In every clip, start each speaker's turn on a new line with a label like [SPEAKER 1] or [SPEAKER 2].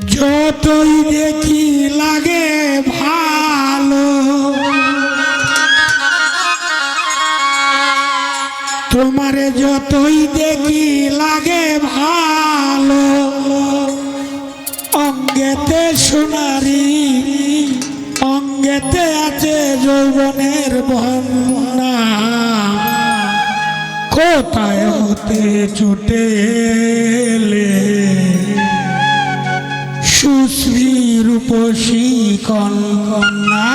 [SPEAKER 1] যতই দেখি লাগে ভালো, তোমারে যতই দেখি লাগে ভালো, অঙ্গেতে সোনারি অঙ্গেতে আছে যৌবনের বন্যা, কোথায় হতে ছুটে এলে সুশ্রী রূপসী কন্যা।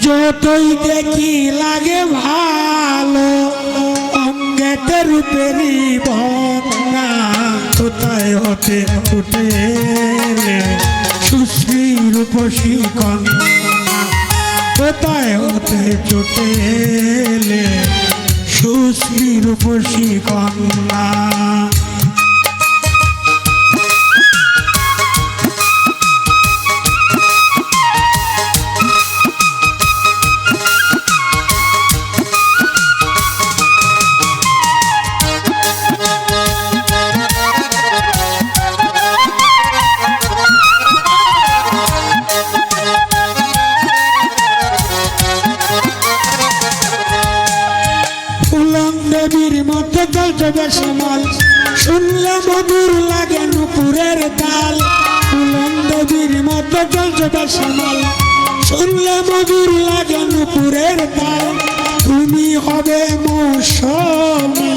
[SPEAKER 1] যতই দেখি লাগে ভালো, অঙ্গেতে রূপেরই বন্যা, কোথায় হতে ছুটে এলে সুশ্রী রূপসী কন্যা, কোথায় হতে ছুটে এলে সুশ্রী রূপসী কন্যা। দেবীর মতো চলছে বেশমাল, শুনলে মধুর লাগে নুপুরের তাল। ফুলন দেবীর মতো চলছে বেশমাল, শুনলে মধুর লাগে নুপুরের তাল। তুমি হবে মৌসুমী,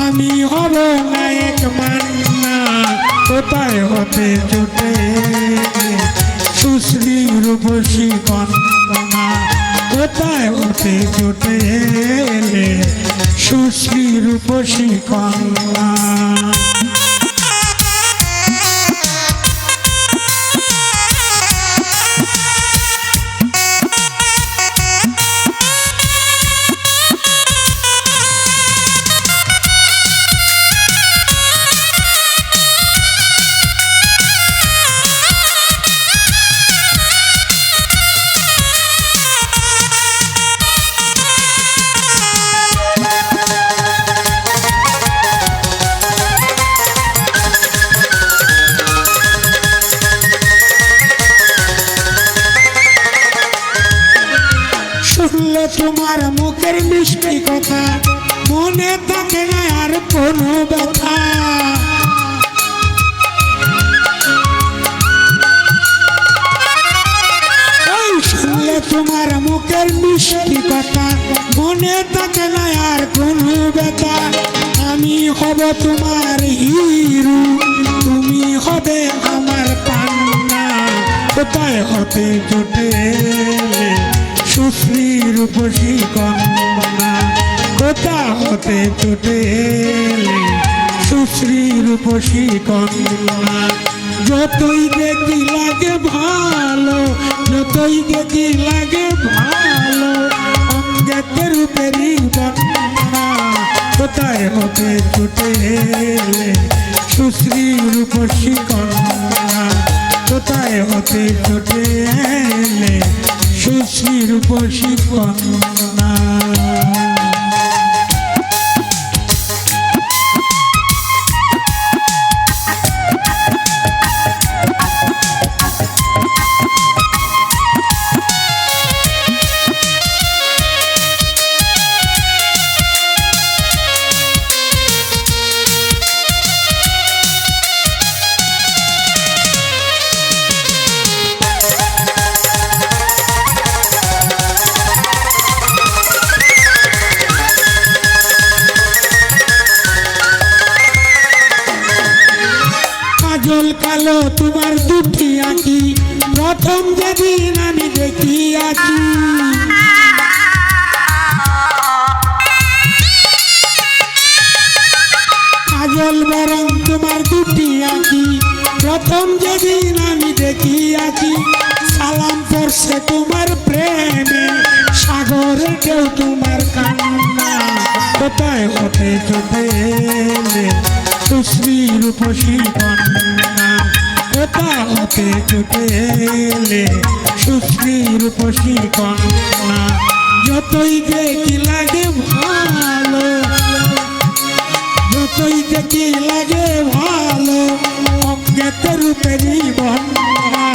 [SPEAKER 1] আমি হব নায়ক মান্না, কোথায় হতে ছুটে সুশ্রী রূপসী কন্যা, কোথায় হতে ছুটে এলে সুশ্রী রূপসী কন্যা। শুনলে তোমার মুখের মিষ্টি কথা, মনে থাকে না আর কোনো ব্যথা। শুনলে তোমার মুখের মিষ্টি কথা, মনে থাকে না আর কোনো ব্যথা। আমি হব তোমার হিরো, তুমি হবে আমার পান্না, কোথায় হতে ছুটে এলে সুশ্রী রূপসী কন্যা, কোথায় হতে ছুটে এলে সুশ্রী রূপসী কন্যা। যতই দেখি লাগে ভালো, যতই দেখি লাগে ভালো, অঙ্গেতে রূপেরই বন্যা, কোথায় হতে ছুটে এলে সুশ্রী রূপসী কন্যা, কোথায় হতে ছুটে এলে সুশ্রী রূপসী কন্যা। কাজল কালো তোমার দুটি আঁকি, প্রথম যেদিন আমি দেখিয়াছি। কাজল বরং তোমার দুটি আঁকি, প্রথম যেদিন আমি দেখিয়াছি। সালাম পড়ছে তোমার প্রেমে, সাগরে কেউ তোমার কান্না, কোথায় হতে ছুটে এলে সুশ্রী রূপসী কন্যা, কোথায় হতে ছুটে এলে সুশ্রী রূপসী কন্যা। যতই দেখি লাগে ভালো, রূপেরই বন্যা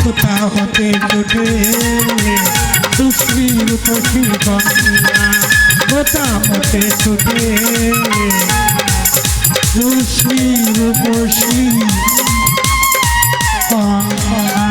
[SPEAKER 1] কোথা হতে জোটে সুশ্রী রূপসী কন্যা কোথা হতে জোটে সুশ্রী রূপসী কন্যা।